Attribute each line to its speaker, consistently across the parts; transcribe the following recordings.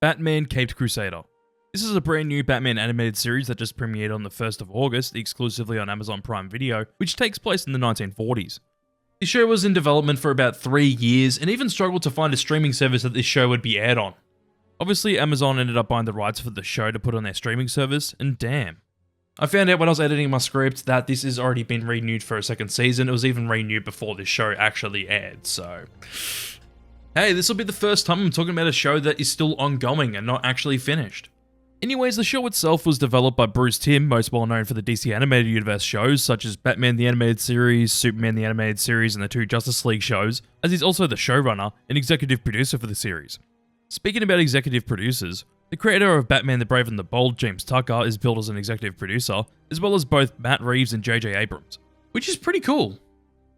Speaker 1: Batman Caped Crusader. This is a brand new Batman animated series that just premiered on the 1st of August, exclusively on Amazon Prime Video, which takes place in the 1940s. The show was in development for about 3 years, and even struggled to find a streaming service that this show would be aired on. Obviously, Amazon ended up buying the rights for the show to put on their streaming service, and damn. I found out when I was editing my script that this has already been renewed for a second season. It was even renewed before this show actually aired, so... Hey, this will be the first time I'm talking about a show that is still ongoing and not actually finished. Anyways, the show itself was developed by Bruce Timm, most well known for the DC Animated Universe shows such as Batman the Animated Series, Superman the Animated Series, and the 2 Justice League shows, as he's also the showrunner and executive producer for the series. Speaking about executive producers, the creator of Batman the Brave and the Bold, James Tucker, is billed as an executive producer, as well as both Matt Reeves and J.J. Abrams, which is pretty cool.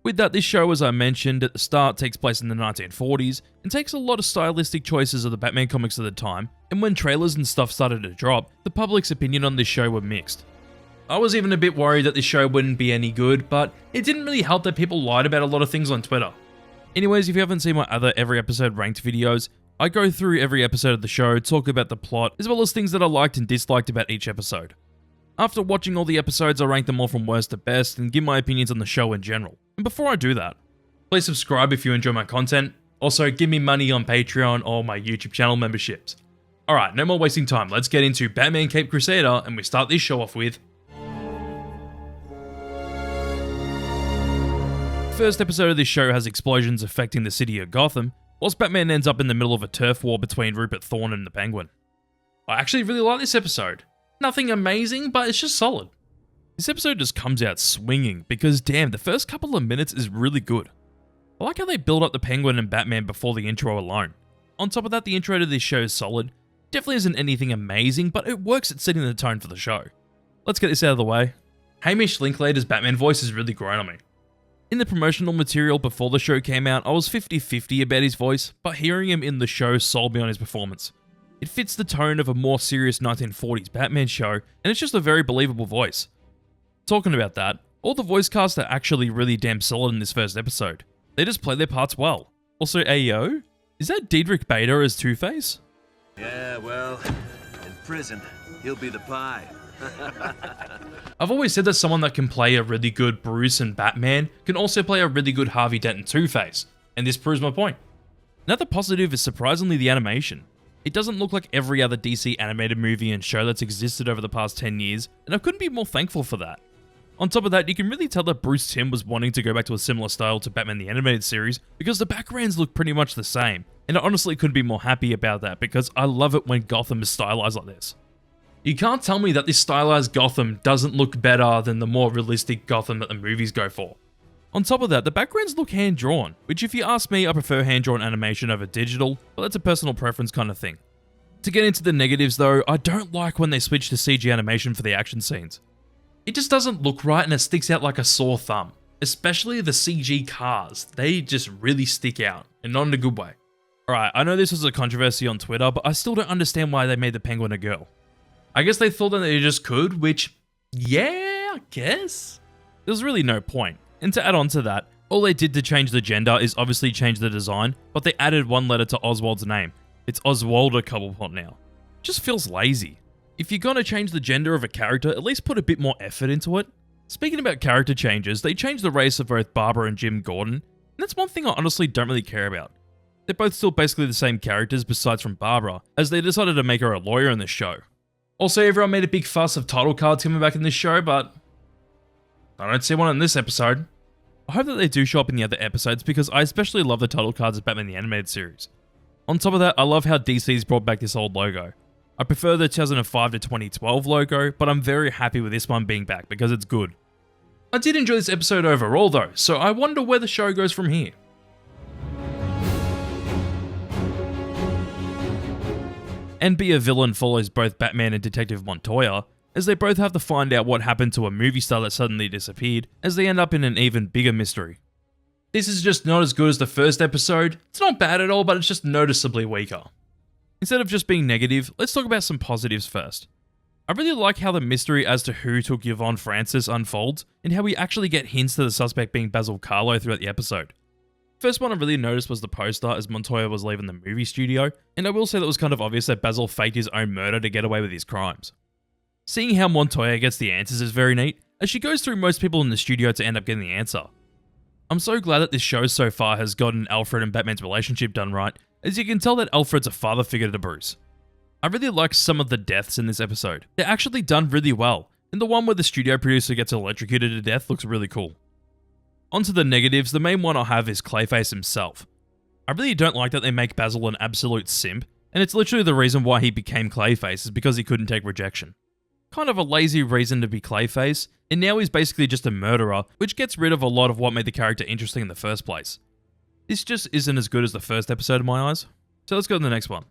Speaker 1: With that, this show, as I mentioned at the start, takes place in the 1940s, and takes a lot of stylistic choices of the Batman comics of the time, and when trailers and stuff started to drop, the public's opinion on this show were mixed. I was even a bit worried that this show wouldn't be any good, but it didn't really help that people lied about a lot of things on Twitter. Anyways, if you haven't seen my other every episode ranked videos, I go through every episode of the show, talk about the plot, as well as things that I liked and disliked about each episode. After watching all the episodes, I rank them all from worst to best, and give my opinions on the show in general. And before I do that, please subscribe if you enjoy my content. Also, give me money on Patreon or my YouTube channel memberships. Alright, no more wasting time, let's get into Batman Caped Crusader, and we start this show off with... The first episode of this show has explosions affecting the city of Gotham, whilst Batman ends up in the middle of a turf war between Rupert Thorne and the Penguin. I actually really like this episode. Nothing amazing, but it's just solid. This episode just comes out swinging, because damn, the first couple of minutes is really good. I like how they build up the Penguin and Batman before the intro alone. On top of that, the intro to this show is solid. Definitely isn't anything amazing, but it works at setting the tone for the show. Let's get this out of the way. Hamish Linklater's Batman voice has really grown on me. In the promotional material before the show came out, I was 50-50 about his voice, but hearing him in the show sold me on his performance. It fits the tone of a more serious 1940s Batman show, and it's just a very believable voice. Talking about that, all the voice casts are actually really damn solid in this first episode. They just play their parts well. Also, Ayo? Is that Diedrich Bader as Two-Face?
Speaker 2: Yeah, well, in prison, he'll be the pie.
Speaker 1: I've always said that someone that can play a really good Bruce and Batman can also play a really good Harvey Dent and Two-Face, and this proves my point. Another positive is surprisingly the animation. It doesn't look like every other DC animated movie and show that's existed over the past 10 years, and I couldn't be more thankful for that. On top of that, you can really tell that Bruce Timm was wanting to go back to a similar style to Batman the Animated Series because the backgrounds look pretty much the same, and I honestly couldn't be more happy about that because I love it when Gotham is stylized like this. You can't tell me that this stylized Gotham doesn't look better than the more realistic Gotham that the movies go for. On top of that, the backgrounds look hand-drawn, which if you ask me, I prefer hand-drawn animation over digital, but that's a personal preference kind of thing. To get into the negatives though, I don't like when they switch to CG animation for the action scenes. It just doesn't look right and it sticks out like a sore thumb. Especially the CG cars, they just really stick out, and not in a good way. Alright, I know this was a controversy on Twitter, but I still don't understand why they made the Penguin a girl. I guess they thought that they just could, which, yeah, I guess. There's really no point. And to add on to that, all they did to change the gender is obviously change the design, but they added one letter to Oswald's name. It's Oswaldo Cobblepot now. Just feels lazy. If you're gonna change the gender of a character, at least put a bit more effort into it. Speaking about character changes, they changed the race of both Barbara and Jim Gordon, and that's one thing I honestly don't really care about. They're both still basically the same characters besides from Barbara, as they decided to make her a lawyer in this show. Also, everyone made a big fuss of title cards coming back in this show, but I don't see one in this episode. I hope that they do show up in the other episodes because I especially love the title cards of Batman the Animated Series. On top of that, I love how DC's brought back this old logo. I prefer the 2005 to 2012 logo, but I'm very happy with this one being back because it's good. I did enjoy this episode overall though, so I wonder where the show goes from here. And Be a Villain follows both Batman and Detective Montoya, as they both have to find out what happened to a movie star that suddenly disappeared, as they end up in an even bigger mystery. This is just not as good as the first episode. It's not bad at all, but it's just noticeably weaker. Instead of just being negative, let's talk about some positives first. I really like how the mystery as to who took Yvonne Francis unfolds, and how we actually get hints to the suspect being Basil Carlo throughout the episode. First one I really noticed was the poster as Montoya was leaving the movie studio, and I will say that it was kind of obvious that Basil faked his own murder to get away with his crimes. Seeing how Montoya gets the answers is very neat, as she goes through most people in the studio to end up getting the answer. I'm so glad that this show so far has gotten Alfred and Batman's relationship done right, as you can tell that Alfred's a father figure to Bruce. I really like some of the deaths in this episode. They're actually done really well, and the one where the studio producer gets electrocuted to death looks really cool. Onto the negatives, the main one I have is Clayface himself. I really don't like that they make Basil an absolute simp, and it's literally the reason why he became Clayface is because he couldn't take rejection. Kind of a lazy reason to be Clayface, and now he's basically just a murderer, which gets rid of a lot of what made the character interesting in the first place. This just isn't as good as the first episode in my eyes, so let's go to the next one.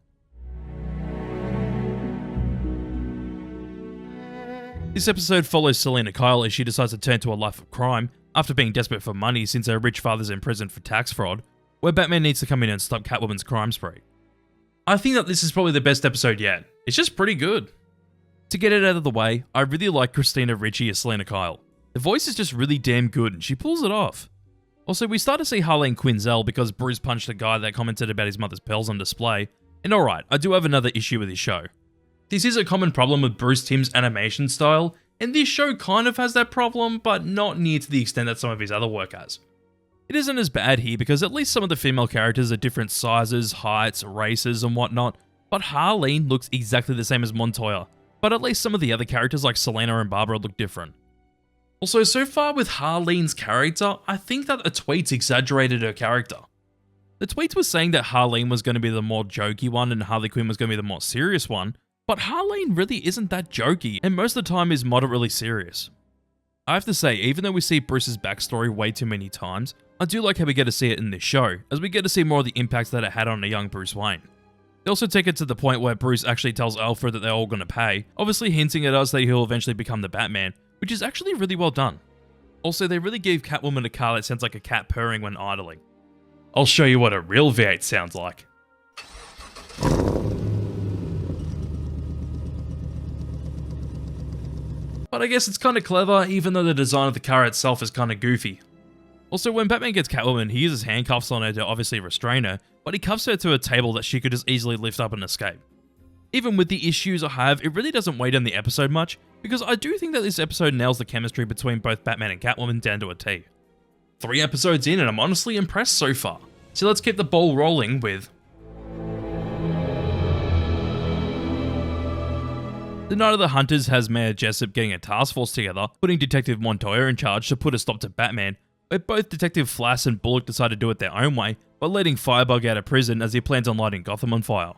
Speaker 1: This episode follows Selena Kyle as she decides to turn to a life of crime after being desperate for money since her rich father's in prison for tax fraud, where Batman needs to come in and stop Catwoman's crime spree. I think that this is probably the best episode yet. It's just pretty good. To get it out of the way, I really like Christina Ricci as Selena Kyle. The voice is just really damn good and she pulls it off. Also, we start to see Harleen Quinzel because Bruce punched a guy that commented about his mother's pearls on display, and alright, I do have another issue with this show. This is a common problem with Bruce Timm's animation style, and this show kind of has that problem, but not near to the extent that some of his other work has. It isn't as bad here because at least some of the female characters are different sizes, heights, races, and whatnot, but Harleen looks exactly the same as Montoya, but at least some of the other characters like Selena and Barbara look different. Also, so far with Harleen's character, I think that the tweets exaggerated her character. The tweets were saying that Harleen was going to be the more jokey one and Harley Quinn was going to be the more serious one, but Harleen really isn't that jokey, and most of the time is moderately serious. I have to say, even though we see Bruce's backstory way too many times, I do like how we get to see it in this show, as we get to see more of the impacts that it had on a young Bruce Wayne. They also take it to the point where Bruce actually tells Alfred that they're all going to pay, obviously hinting at us that he'll eventually become the Batman, which is actually really well done. Also, they really gave Catwoman a car that sounds like a cat purring when idling. I'll show you what a real V8 sounds like. But I guess it's kind of clever, even though the design of the car itself is kind of goofy. Also, when Batman gets Catwoman, he uses handcuffs on her to obviously restrain her, but he cuffs her to a table that she could just easily lift up and escape. Even with the issues I have, it really doesn't weigh down the episode much, because I do think that this episode nails the chemistry between both Batman and Catwoman down to a T. 3 episodes in and I'm honestly impressed so far. So let's keep the ball rolling with The Night of the Hunters has Mayor Jessup getting a task force together, putting Detective Montoya in charge to put a stop to Batman, where both Detective Flass and Bullock decide to do it their own way, by letting Firebug out of prison as he plans on lighting Gotham on fire.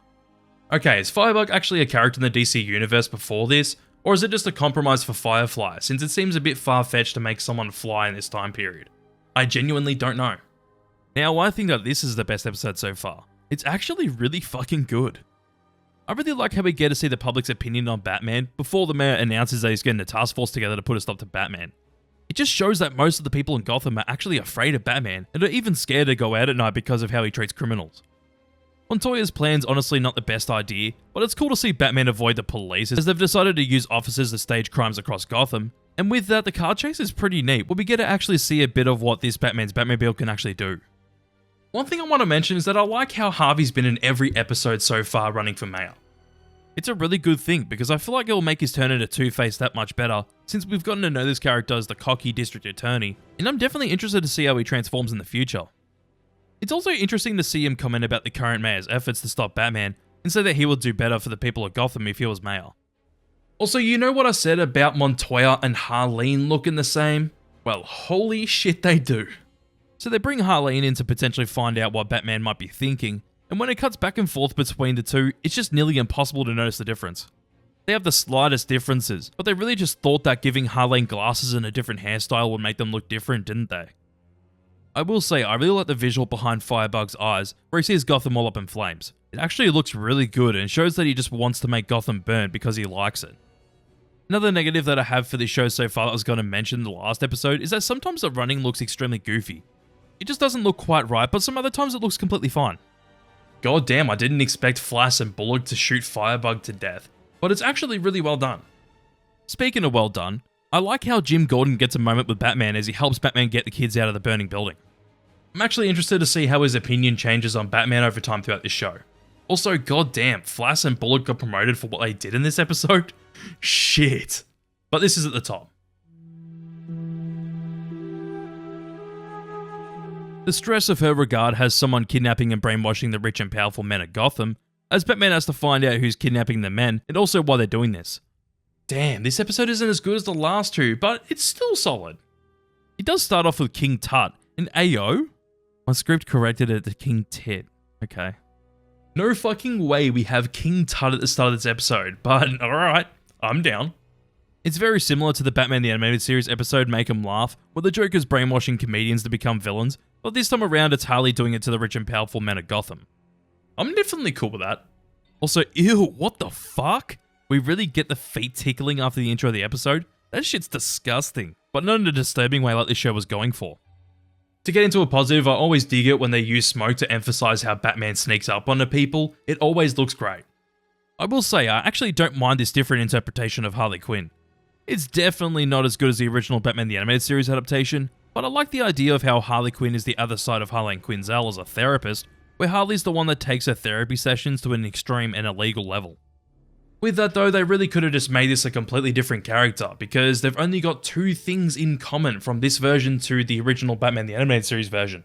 Speaker 1: Okay, is Firebug actually a character in the DC universe before this, or is it just a compromise for Firefly, since it seems a bit far-fetched to make someone fly in this time period? I genuinely don't know. Now, I think that this is the best episode so far. It's actually really fucking good. I really like how we get to see the public's opinion on Batman before the mayor announces that he's getting a task force together to put a stop to Batman. It just shows that most of the people in Gotham are actually afraid of Batman and are even scared to go out at night because of how he treats criminals. Montoya's plan's honestly not the best idea, but it's cool to see Batman avoid the police as they've decided to use officers to stage crimes across Gotham, and with that the car chase is pretty neat where we get to actually see a bit of what this Batman's Batmobile can actually do. One thing I want to mention is that I like how Harvey's been in every episode so far running for mayor. It's a really good thing because I feel like it will make his turn into Two-Face that much better since we've gotten to know this character as the cocky district attorney, and I'm definitely interested to see how he transforms in the future. It's also interesting to see him comment about the current mayor's efforts to stop Batman and say that he would do better for the people of Gotham if he was mayor. Also, you know what I said about Montoya and Harleen looking the same? Well, holy shit they do. So they bring Harleen in to potentially find out what Batman might be thinking, and when it cuts back and forth between the two, it's just nearly impossible to notice the difference. They have the slightest differences, but they really just thought that giving Harleen glasses and a different hairstyle would make them look different, didn't they? I will say, I really like the visual behind Firebug's eyes, where he sees Gotham all up in flames. It actually looks really good and shows that he just wants to make Gotham burn because he likes it. Another negative that I have for this show so far that I was going to mention in the last episode is that sometimes the running looks extremely goofy. It just doesn't look quite right, but some other times it looks completely fine. God damn, I didn't expect Flash and Bullock to shoot Firebug to death, but it's actually really well done. Speaking of well done, I like how Jim Gordon gets a moment with Batman as he helps Batman get the kids out of the burning building. I'm actually interested to see how his opinion changes on Batman over time throughout this show. Also, goddamn, Flash and Bullock got promoted for what they did in this episode? Shit. But this is at the top. The stress of her regard has someone kidnapping and brainwashing the rich and powerful men of Gotham, as Batman has to find out who's kidnapping the men and also why they're doing this. Damn, this episode isn't as good as the last two, but it's still solid. It does start off with King Tut, an AO? My script corrected it to King Tit. Okay. No fucking way we have King Tut at the start of this episode, but alright, I'm down. It's very similar to the Batman the Animated Series episode Make 'em Laugh, where the Joker's brainwashing comedians to become villains, but this time around it's Harley doing it to the rich and powerful men of Gotham. I'm definitely cool with that. Also, ew, what the fuck? We really get the feet tickling after the intro of the episode? That shit's disgusting, but not in a disturbing way like this show was going for. To get into a positive, I always dig it when they use smoke to emphasize how Batman sneaks up onto people. It always looks great. I will say, I actually don't mind this different interpretation of Harley Quinn. It's definitely not as good as the original Batman the Animated Series adaptation, but I like the idea of how Harley Quinn is the other side of Harleen Quinzel as a therapist, where Harley's the one that takes her therapy sessions to an extreme and illegal level. With that though, they really could have just made this a completely different character, because they've only got two things in common from this version to the original Batman the Animated Series version.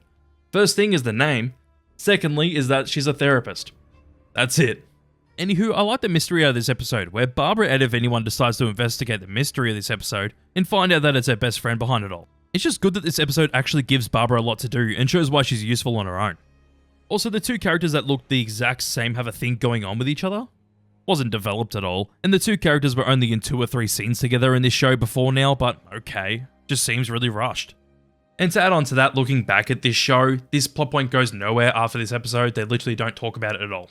Speaker 1: First thing is the name, secondly is that she's a therapist. That's it. Anywho, I like the mystery out of this episode, where Barbara out of anyone decides to investigate the mystery of this episode and find out that it's her best friend behind it all. It's just good that this episode actually gives Barbara a lot to do and shows why she's useful on her own. Also, the two characters that look the exact same have a thing going on with each other. Wasn't developed at all, and the two characters were only in 2 or 3 scenes together in this show before now, but okay, just seems really rushed. And to add on to that, looking back at this show, this plot point goes nowhere after this episode. They literally don't talk about it at all.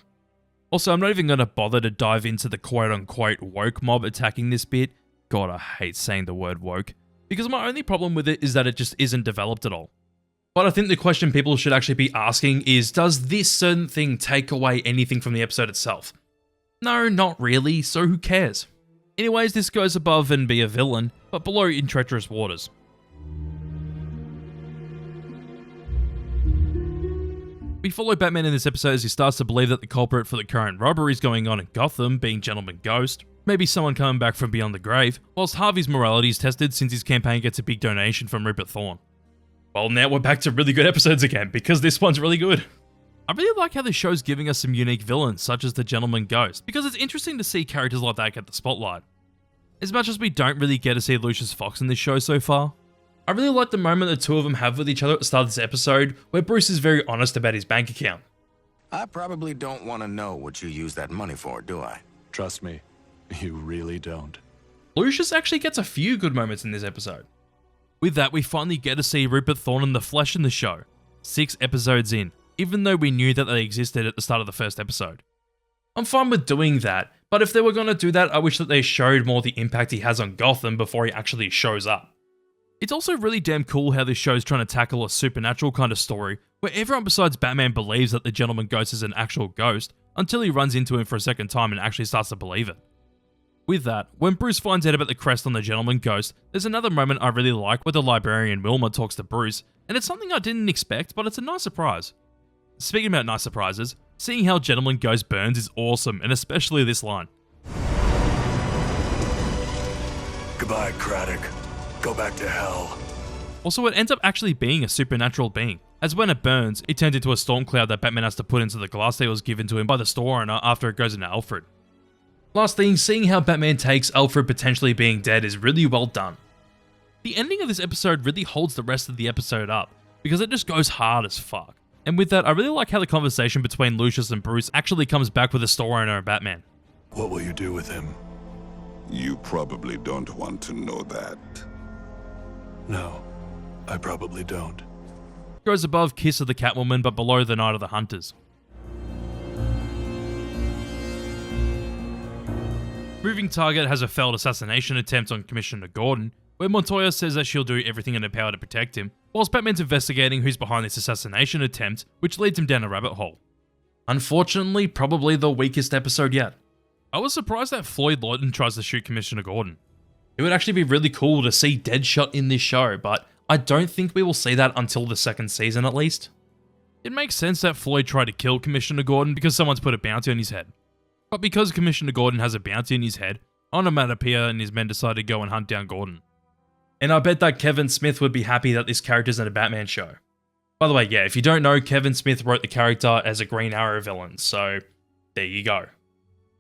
Speaker 1: Also, I'm not even going to bother to dive into the quote-unquote woke mob attacking this bit. God, I hate saying the word woke, because my only problem with it is that it just isn't developed at all. But I think the question people should actually be asking is, does this certain thing take away anything from the episode itself? No, not really, so who cares? Anyways, this goes above and be a villain, but below in treacherous waters. We follow Batman in this episode as he starts to believe that the culprit for the current robberies going on in Gotham, being Gentleman Ghost, may be someone coming back from beyond the grave, whilst Harvey's morality is tested since his campaign gets a big donation from Rupert Thorne. Well, now we're back to really good episodes again, because this one's really good. I really like how the show's giving us some unique villains, such as the Gentleman Ghost, because it's interesting to see characters like that get the spotlight. As much as we don't really get to see Lucius Fox in this show so far, I really like the moment the two of them have with each other at the start of this episode, where Bruce is very honest about his bank account.
Speaker 3: I probably don't want to know what you use that money for, do I?
Speaker 4: Trust me, you really don't.
Speaker 1: Lucius actually gets a few good moments in this episode. With that, we finally get to see Rupert Thorne in the flesh in the show, 6 episodes in, even though we knew that they existed at the start of the first episode. I'm fine with doing that, but if they were going to do that, I wish that they showed more the impact he has on Gotham before he actually shows up. It's also really damn cool how this show's trying to tackle a supernatural kind of story, where everyone besides Batman believes that the Gentleman Ghost is an actual ghost, until he runs into him for a second time and actually starts to believe it. With that, when Bruce finds out about the crest on the Gentleman Ghost, there's another moment I really like where the librarian Wilma talks to Bruce, and it's something I didn't expect, but it's a nice surprise. Speaking about nice surprises, seeing how Gentleman Ghost burns is awesome, and especially this line.
Speaker 4: Goodbye, Craddock. Go back to hell.
Speaker 1: Also, it ends up actually being a supernatural being, as when it burns, it turns into a storm cloud that Batman has to put into the glass that was given to him by the store owner after it goes into Alfred. Last thing, seeing how Batman takes Alfred potentially being dead is really well done. The ending of this episode really holds the rest of the episode up, because it just goes hard as fuck. And with that, I really like how the conversation between Lucius and Bruce actually comes back with the store owner and Batman.
Speaker 4: What will you do with him?
Speaker 5: You probably don't want to know that.
Speaker 4: No, I probably don't.
Speaker 1: Goes above Kiss of the Catwoman, but below the Night of the Hunters. Moving Target has a failed assassination attempt on Commissioner Gordon, where Montoya says that she'll do everything in her power to protect him, whilst Batman's investigating who's behind this assassination attempt, which leads him down a rabbit hole. Unfortunately, probably the weakest episode yet. I was surprised that Floyd Lawton tries to shoot Commissioner Gordon. It would actually be really cool to see Deadshot in this show, but I don't think we will see that until the second season at least.
Speaker 6: It makes sense that Floyd tried to kill Commissioner Gordon because someone's put a bounty on his head. But because Commissioner Gordon has a bounty on his head, Onomatopoeia and his men decided to go and hunt down Gordon.
Speaker 1: And I bet that Kevin Smith would be happy that this character's in a Batman show. By the way, yeah, if you don't know, Kevin Smith wrote the character as a Green Arrow villain, so there you go.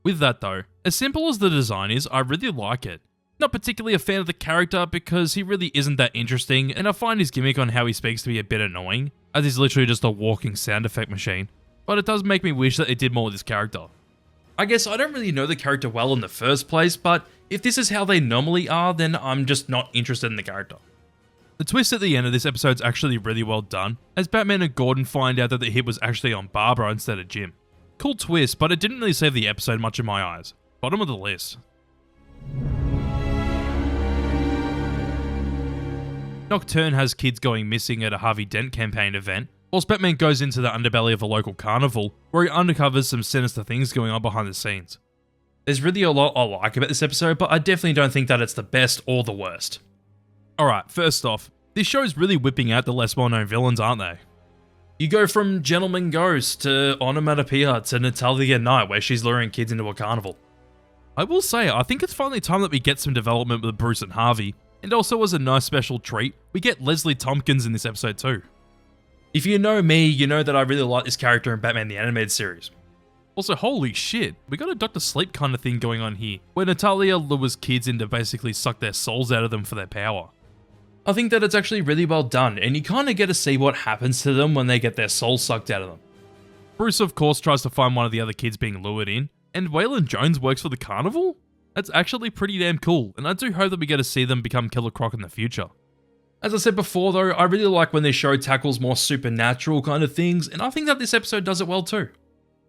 Speaker 6: With that though, as simple as the design is, I really like it. Not particularly a fan of the character because he really isn't that interesting, and I find his gimmick on how he speaks to be a bit annoying, as he's literally just a walking sound effect machine. But it does make me wish that it did more with this character.
Speaker 1: I guess I don't really know the character well in the first place, but if this is how they normally are, then I'm just not interested in the character.
Speaker 6: The twist at the end of this episode's actually really well done, as Batman and Gordon find out that the hit was actually on Barbara instead of Jim. Cool twist, but it didn't really save the episode much in my eyes. Bottom of the list. Nocturne has kids going missing at a Harvey Dent campaign event, whilst Batman goes into the underbelly of a local carnival, where he uncovers some sinister things going on behind the scenes.
Speaker 1: There's really a lot I like about this episode, but I definitely don't think that it's the best or the worst.
Speaker 6: Alright, first off, this show's really whipping out the less well-known villains, aren't they?
Speaker 1: You go from Gentleman Ghost to Onomatopoeia to Natalia Knight, where she's luring kids into a carnival.
Speaker 6: I will say, I think it's finally time that we get some development with Bruce and Harvey, and also as a nice special treat, we get Leslie Tompkins in this episode too.
Speaker 1: If you know me, you know that I really like this character in Batman the Animated Series.
Speaker 6: Also, holy shit, we got a Dr. Sleep kind of thing going on here, where Natalia lures kids in to basically suck their souls out of them for their power.
Speaker 1: I think that it's actually really well done, and you kind of get to see what happens to them when they get their souls sucked out of them.
Speaker 6: Bruce, of course, tries to find one of the other kids being lured in, and Waylon Jones works for the carnival? That's actually pretty damn cool, and I do hope that we get to see them become Killer Croc in the future.
Speaker 1: As I said before though, I really like when this show tackles more supernatural kind of things, and I think that this episode does it well too.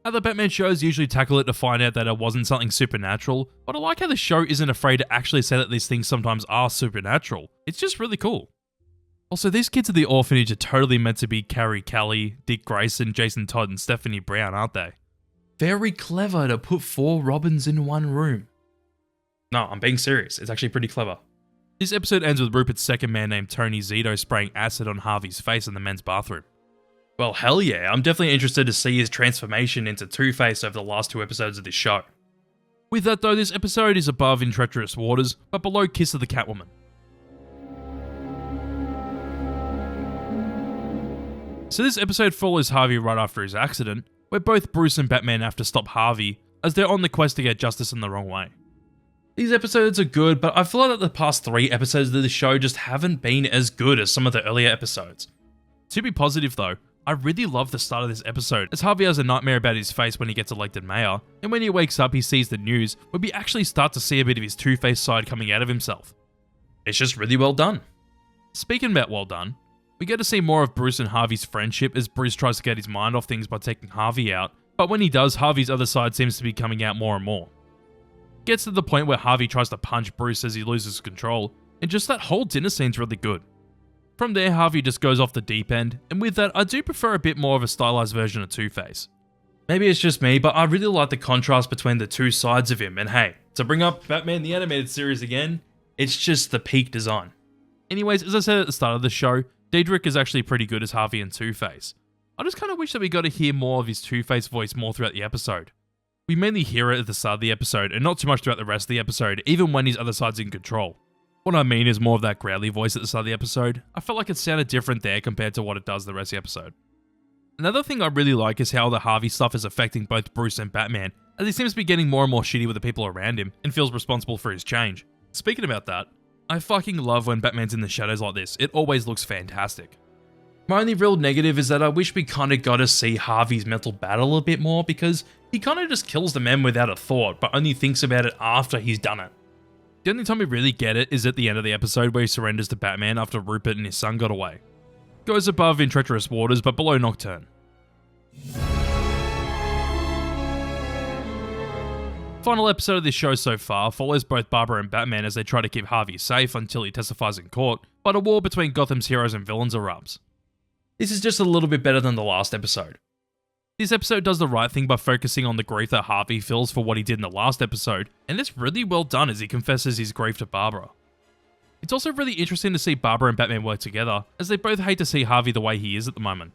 Speaker 6: Other Batman shows usually tackle it to find out that it wasn't something supernatural, but I like how the show isn't afraid to actually say that these things sometimes are supernatural. It's just really cool. Also, these kids at the orphanage are totally meant to be Carrie Kelly, Dick Grayson, Jason Todd, and Stephanie Brown, aren't they?
Speaker 1: Very clever to put 4 Robins in one room. No, I'm being serious. It's actually pretty clever.
Speaker 6: This episode ends with Rupert's second man named Tony Zito spraying acid on Harvey's face in the men's bathroom.
Speaker 1: Well, hell yeah, I'm definitely interested to see his transformation into Two-Face over the last 2 episodes of this show.
Speaker 6: With that though, this episode is above In Treacherous Waters, but below Kiss of the Catwoman. So this episode follows Harvey right after his accident, where both Bruce and Batman have to stop Harvey, as they're on the quest to get justice in the wrong way.
Speaker 1: These episodes are good, but I feel like the past 3 episodes of the show just haven't been as good as some of the earlier episodes.
Speaker 6: To be positive though, I really love the start of this episode, as Harvey has a nightmare about his face when he gets elected mayor, and when he wakes up he sees the news, where we actually start to see a bit of his Two-Face side coming out of himself.
Speaker 1: It's just really well done.
Speaker 6: Speaking about well done, we get to see more of Bruce and Harvey's friendship as Bruce tries to get his mind off things by taking Harvey out, but when he does, Harvey's other side seems to be coming out more and more. Gets to the point where Harvey tries to punch Bruce as he loses control, and just that whole dinner scene's really good. From there, Harvey just goes off the deep end, and with that, I do prefer a bit more of a stylized version of Two-Face.
Speaker 1: Maybe it's just me, but I really like the contrast between the 2 sides of him, and hey, to bring up Batman the Animated Series again, it's just the peak design.
Speaker 6: Anyways, as I said at the start of the show, Diedrich is actually pretty good as Harvey and Two-Face. I just kind of wish that we got to hear more of his Two-Face voice more throughout the episode. We mainly hear it at the start of the episode, and not too much throughout the rest of the episode, even when his other side's in control. What I mean is more of that growly voice at the start of the episode. I felt like it sounded different there compared to what it does the rest of the episode. Another thing I really like is how the Harvey stuff is affecting both Bruce and Batman, as he seems to be getting more and more shitty with the people around him, and feels responsible for his change. Speaking about that, I fucking love when Batman's in the shadows like this. It always looks fantastic.
Speaker 1: My only real negative is that I wish we kind of got to see Harvey's mental battle a bit more, because he kind of just kills the men without a thought, but only thinks about it after he's done it.
Speaker 6: The only time we really get it is at the end of the episode where he surrenders to Batman after Rupert and his son got away. Goes above In Treacherous Waters, but below Nocturne. Final episode of this show so far follows both Barbara and Batman as they try to keep Harvey safe until he testifies in court, but a war between Gotham's heroes and villains erupts.
Speaker 1: This is just a little bit better than the last episode.
Speaker 6: This episode does the right thing by focusing on the grief that Harvey feels for what he did in the last episode, and it's really well done as he confesses his grief to Barbara. It's also really interesting to see Barbara and Batman work together, as they both hate to see Harvey the way he is at the moment.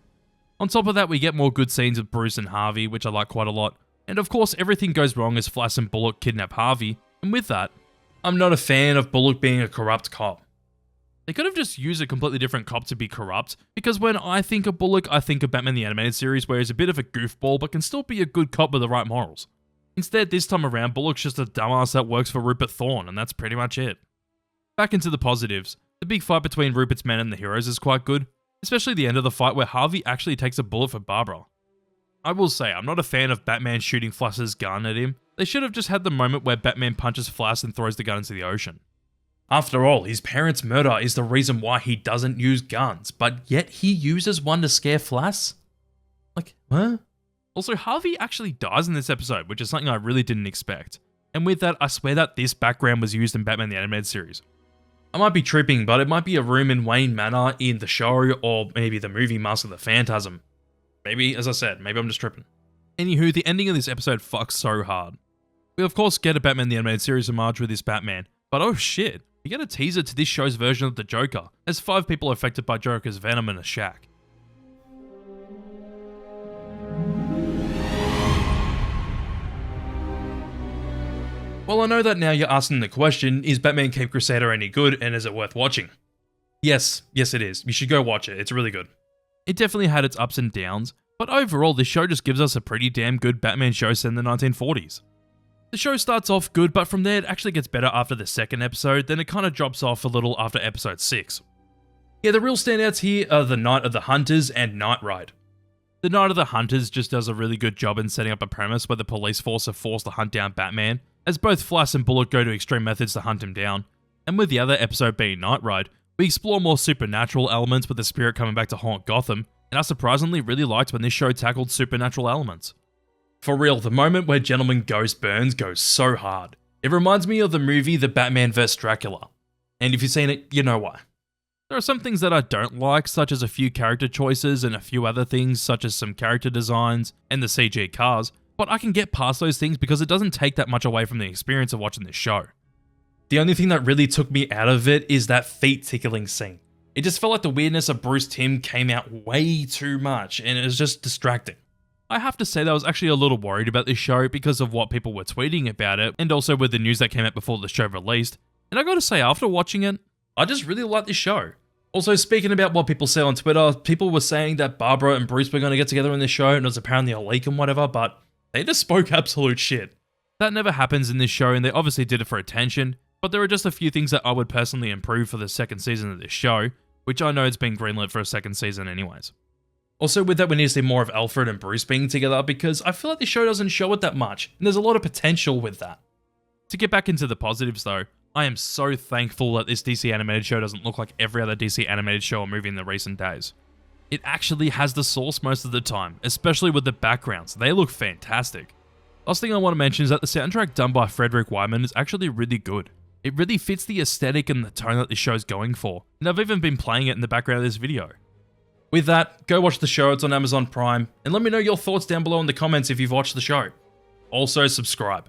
Speaker 6: On top of that, we get more good scenes with Bruce and Harvey, which I like quite a lot, and of course everything goes wrong as Flash and Bullock kidnap Harvey, and with that, I'm not a fan of Bullock being a corrupt cop. They could have just used a completely different cop to be corrupt, because when I think of Bullock, I think of Batman the Animated Series, where he's a bit of a goofball but can still be a good cop with the right morals. Instead, this time around, Bullock's just a dumbass that works for Rupert Thorne, and that's pretty much it. Back into the positives, the big fight between Rupert's men and the heroes is quite good, especially the end of the fight where Harvey actually takes a bullet for Barbara. I will say, I'm not a fan of Batman shooting Flash's gun at him. They should have just had the moment where Batman punches Flash and throws the gun into the ocean. After all, his parents' murder is the reason why he doesn't use guns, but yet he uses one to scare Flash? Like, huh? Also, Harvey actually dies in this episode, which is something I really didn't expect. And with that, I swear that this background was used in Batman the Animated Series. I might be tripping, but it might be a room in Wayne Manor in the show, or maybe the movie Mask of the Phantasm. Maybe, as I said, maybe I'm just tripping. Anywho, the ending of this episode fucks so hard. We of course get a Batman the Animated Series homage with this Batman, but oh shit, we get a teaser to this show's version of the Joker, as 5 people are affected by Joker's venom in a shack. Well, I know that now you're asking the question, is Batman Cape Crusader any good and is it worth watching? Yes it is. You should go watch it, it's really good. It definitely had its ups and downs, but overall this show just gives us a pretty damn good Batman show set in the 1940s. The show starts off good, but from there it actually gets better after the second episode, then it kind of drops off a little after episode 6. Yeah, the real standouts here are the Night of the Hunters and Night Ride. The Night of the Hunters just does a really good job in setting up a premise where the police force are forced to hunt down Batman, as both Flash and Bullock go to extreme methods to hunt him down, and with the other episode being Night Ride, we explore more supernatural elements with the spirit coming back to haunt Gotham, and I surprisingly really liked when this show tackled supernatural elements. For real, the moment where Gentleman Ghost burns goes so hard. It reminds me of the movie The Batman vs Dracula, and if you've seen it, you know why. There are some things that I don't like, such as a few character choices and a few other things, such as some character designs and the CG cars, but I can get past those things because it doesn't take that much away from the experience of watching this show. The only thing that really took me out of it is that feet tickling scene. It just felt like the weirdness of Bruce Timm came out way too much, and it was just distracting. I have to say that I was actually a little worried about this show because of what people were tweeting about it, and also with the news that came out before the show released, and I gotta say, after watching it, I just really like this show. Also, speaking about what people say on Twitter, people were saying that Barbara and Bruce were going to get together in this show, and it was apparently a leak and whatever, but they just spoke absolute shit. That never happens in this show, and they obviously did it for attention, but there are just a few things that I would personally improve for the second season of this show, which I know it's been greenlit for a second season anyways. Also, with that, we need to see more of Alfred and Bruce being together, because I feel like this show doesn't show it that much, and there's a lot of potential with that. To get back into the positives though, I am so thankful that this DC animated show doesn't look like every other DC animated show or movie in the recent days. It actually has the source most of the time, especially with the backgrounds. They look fantastic. Last thing I want to mention is that the soundtrack done by Frederick Wyman is actually really good. It really fits the aesthetic and the tone that this show's going for, and I've even been playing it in the background of this video. With that, go watch the show, it's on Amazon Prime, and let me know your thoughts down below in the comments if you've watched the show. Also, subscribe.